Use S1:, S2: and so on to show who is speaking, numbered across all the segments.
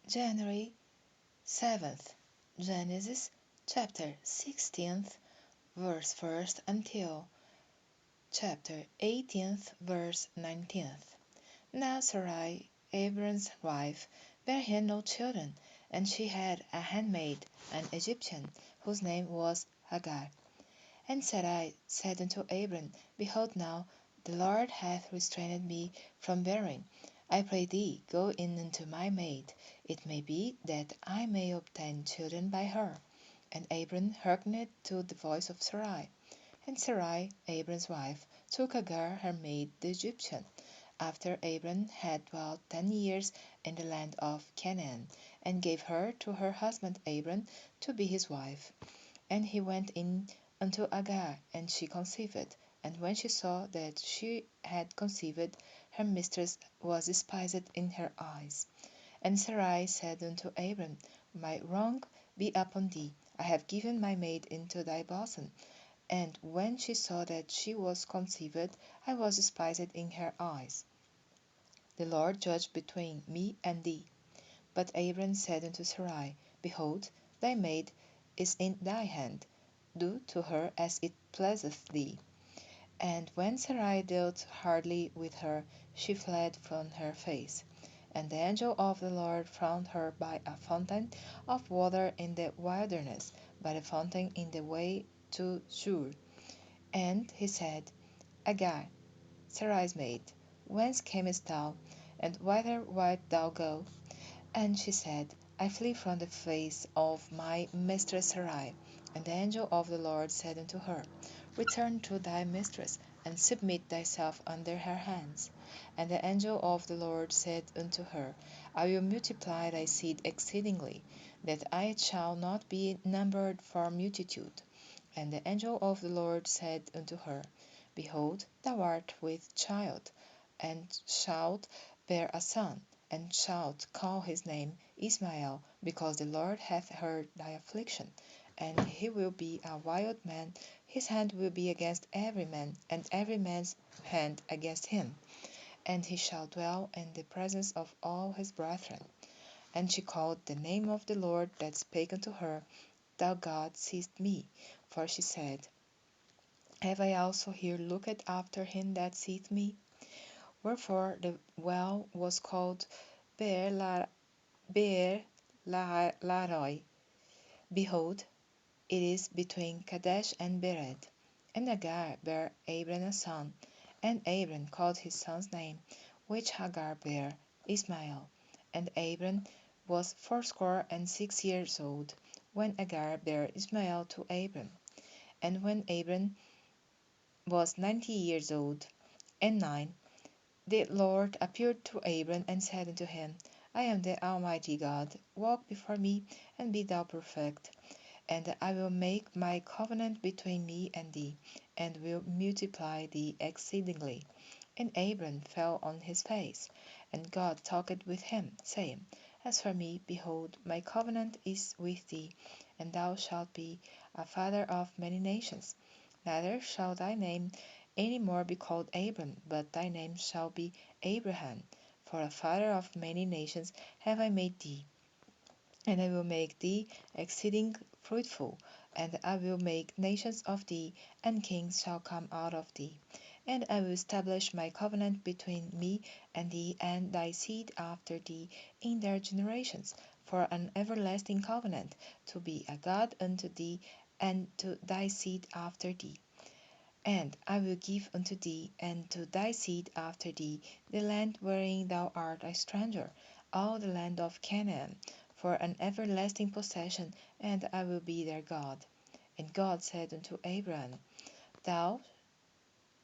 S1: January 7th, Genesis chapter 16th, verse 1st until chapter 18th, verse 19th. Now Sarai, Abram's wife, bare him no children, and she had a handmaid, an Egyptian, whose name was Hagar. And Sarai said unto Abram, Behold now, the Lord hath restrained me from bearing. I pray thee, go in unto my maid. It may be that I may obtain children by her. And Abram hearkened to the voice of Sarai. And Sarai, Abram's wife, took Hagar her maid the Egyptian, after Abram had dwelt 10 years in the land of Canaan, and gave her to her husband Abram to be his wife. And he went in unto Hagar, and she conceived. And when she saw that she had conceived, her mistress was despised in her eyes. And Sarai said unto Abram, My wrong be upon thee. I have given my maid into thy bosom. And when she saw that she was conceived, I was despised in her eyes. The Lord judge between me and thee. But Abram said unto Sarai, Behold, thy maid is in thy hand. Do to her as it pleaseth thee. And when Sarai dealt hardly with her, she fled from her face. And the angel of the Lord found her by a fountain of water in the wilderness, by the fountain in the way to Shur. And he said, Hagar, Sarai's maid, whence camest thou, and whither wilt thou go? And she said, I flee from the face of my mistress Sarai. And the angel of the Lord said unto her, Return to thy mistress, and submit thyself under her hands. And the angel of the Lord said unto her, I will multiply thy seed exceedingly, that it shall not be numbered for multitude. And the angel of the Lord said unto her, Behold, thou art with child, and shalt bear a son, and shalt call his name Ishmael, because the Lord hath heard thy affliction. And he will be a wild man, his hand will be against every man, and every man's hand against him. And he shall dwell in the presence of all his brethren. And she called the name of the Lord that spake unto her, Thou God seest me. For she said, Have I also here looked after him that seeth me? Wherefore the well was called Beer Laroi. Behold, it is between Kadesh and Bered. And Hagar bare Abram a son, and Abram called his son's name, which Hagar bare, Ishmael. And Abram was 86 years old, when Hagar bare Ishmael to Abram. And when Abram was 90 years old, and nine, the Lord appeared to Abram and said unto him, I am the Almighty God, walk before me, and be thou perfect. And I will make my covenant between me and thee, and will multiply thee exceedingly. And Abram fell on his face, and God talked with him, saying, As for me, behold, my covenant is with thee, and thou shalt be a father of many nations. Neither shall thy name any more be called Abram, but thy name shall be Abraham, for a father of many nations have I made thee. And I will make thee exceeding fruitful, and I will make nations of thee, and kings shall come out of thee. And I will establish my covenant between me and thee and thy seed after thee in their generations, for an everlasting covenant, to be a God unto thee and to thy seed after thee. And I will give unto thee and to thy seed after thee the land wherein thou art a stranger, all the land of Canaan, for an everlasting possession, and I will be their God. And God said unto Abraham, Thou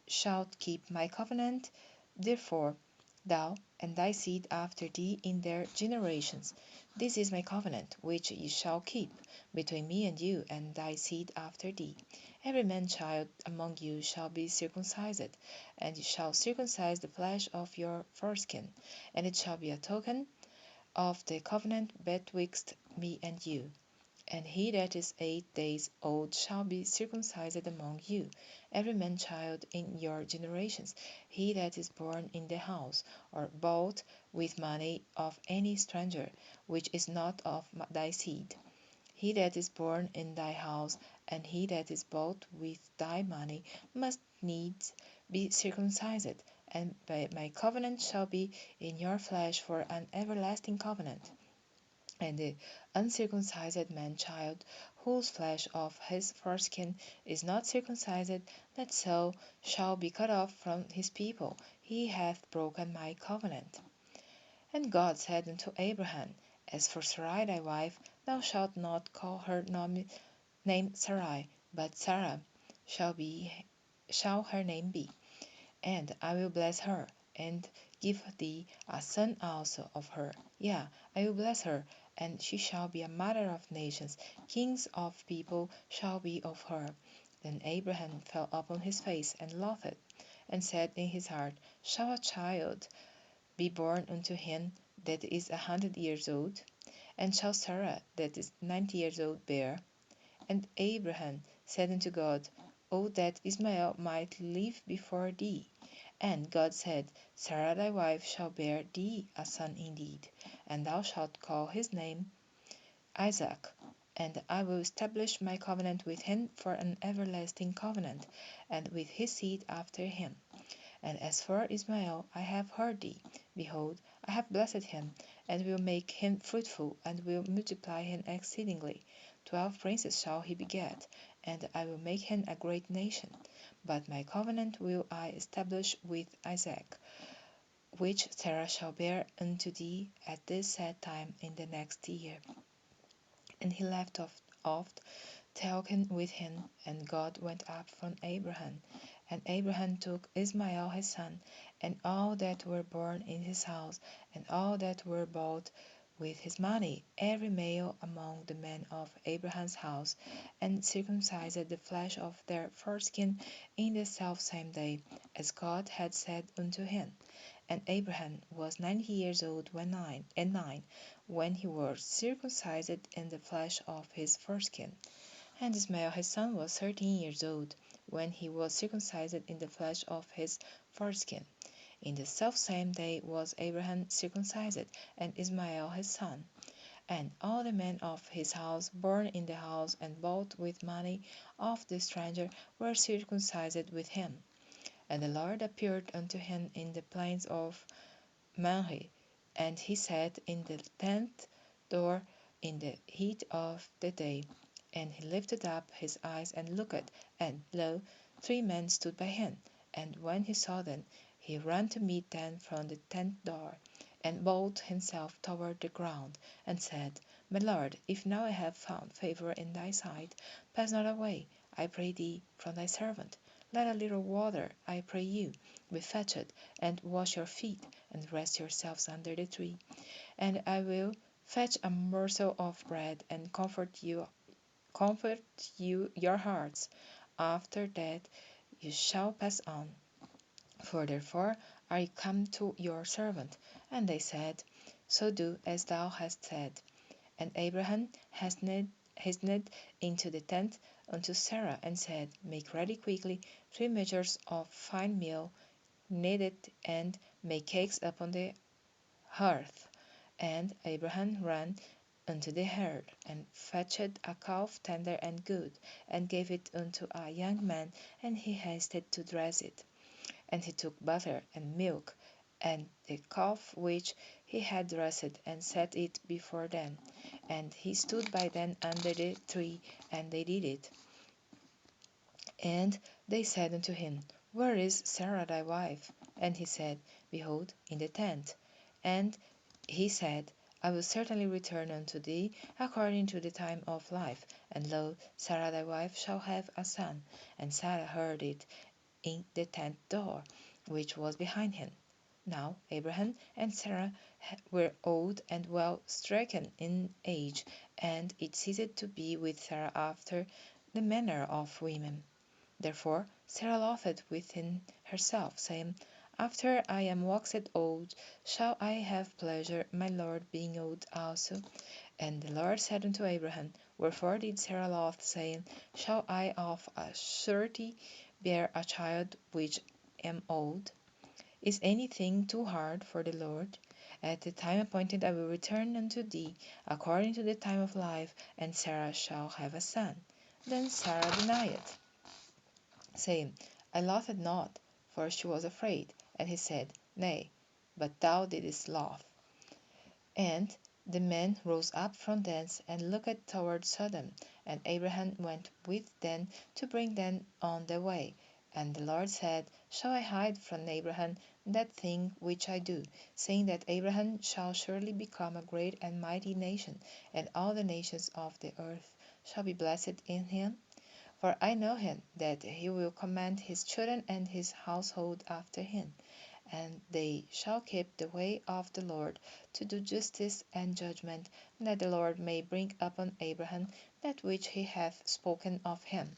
S1: shalt keep my covenant, therefore thou and thy seed after thee in their generations. This is my covenant, which ye shall keep between me and you and thy seed after thee. Every man child among you shall be circumcised, and ye shall circumcise the flesh of your foreskin, and it shall be a token of the covenant betwixt me and you. And he that is 8 days old shall be circumcised among you, every man child in your generations, he that is born in the house, or bought with money of any stranger, which is not of thy seed. He that is born in thy house, and he that is bought with thy money, must needs be circumcised, and my covenant shall be in your flesh for an everlasting covenant. And the uncircumcised man child, whose flesh of his foreskin is not circumcised, that so shall be cut off from his people: he hath broken my covenant. And God said unto Abraham, As for Sarai thy wife, thou shalt not call her name Sarai, but Sarah shall her name be. And I will bless her, and give thee a son also of her. Yea, I will bless her, and she shall be a mother of nations: kings of people shall be of her. Then Abraham fell upon his face, and laughed, and said in his heart, Shall a child be born unto him that is 100 years old? And shall Sarah that is 90 years old bear? And Abraham said unto God, O that Ishmael might live before thee. And God said, Sarah thy wife shall bear thee a son indeed, and thou shalt call his name Isaac. And I will establish my covenant with him for an everlasting covenant, and with his seed after him. And as for Ishmael, I have heard thee. Behold, I have blessed him, and will make him fruitful, and will multiply him exceedingly. 12 princes shall he beget, and I will make him a great nation. But my covenant will I establish with Isaac, which Sarah shall bear unto thee at this set time in the next year. And he left off talking with him, and God went up from Abraham. And Abraham took Ishmael his son, and all that were born in his house, and all that were bought with his money, every male among the men of Abraham's house, and circumcised the flesh of their foreskin in the selfsame day, as God had said unto him. And Abraham was 90 years old when he was circumcised in the flesh of his foreskin. And Ishmael his son was 13 years old when he was circumcised in the flesh of his foreskin. In the selfsame day was Abraham circumcised, and Ishmael his son. And all the men of his house, born in the house and bought with money of the stranger, were circumcised with him. And the Lord appeared unto him in the plains of Manre, and he sat in the tent door in the heat of the day. And he lifted up his eyes and looked, and lo, 3 men stood by him. And when he saw them, he ran to meet them from the tent door, and bowed himself toward the ground, and said, My Lord, if now I have found favor in thy sight, pass not away, I pray thee, from thy servant. Let a little water, I pray you, be fetched, and wash your feet, and rest yourselves under the tree. And I will fetch a morsel of bread, and comfort you your hearts. After that you shall pass on. For therefore are you come to your servant. And they said, So do as thou hast said. And Abraham hastened into the tent unto Sarah, and said, Make ready quickly 3 measures of fine meal, knead it, and make cakes upon the hearth. And Abraham ran unto the herd, and fetched a calf tender and good, and gave it unto a young man, and he hasted to dress it. And he took butter and milk, and the calf which he had dressed, and set it before them. And he stood by them under the tree, and they did it. And they said unto him, Where is Sarah thy wife? And he said, Behold, in the tent. And he said, I will certainly return unto thee according to the time of life, and lo, Sarah thy wife shall have a son. And Sarah heard it in the tent door, which was behind him. Now Abraham and Sarah were old and well stricken in age, and it ceased to be with Sarah after the manner of women. Therefore Sarah laughed within herself, saying, After I am waxed old, shall I have pleasure, my Lord being old also? And the Lord said unto Abraham, Wherefore did Sarah laugh, saying, Shall I of a surety bear a child which am old? Is anything too hard for the Lord? At the time appointed I will return unto thee, according to the time of life, and Sarah shall have a son. Then Sarah denied, saying, I laughed not, for she was afraid. And he said, Nay, but thou didst laugh. And the men rose up from thence, and looked toward Sodom. And Abraham went with them to bring them on their way. And the Lord said, Shall I hide from Abraham that thing which I do, saying that Abraham shall surely become a great and mighty nation, and all the nations of the earth shall be blessed in him? For I know him, that he will command his children and his household after him, and they shall keep the way of the Lord, to do justice and judgment, that the Lord may bring upon Abraham that which he hath spoken of him.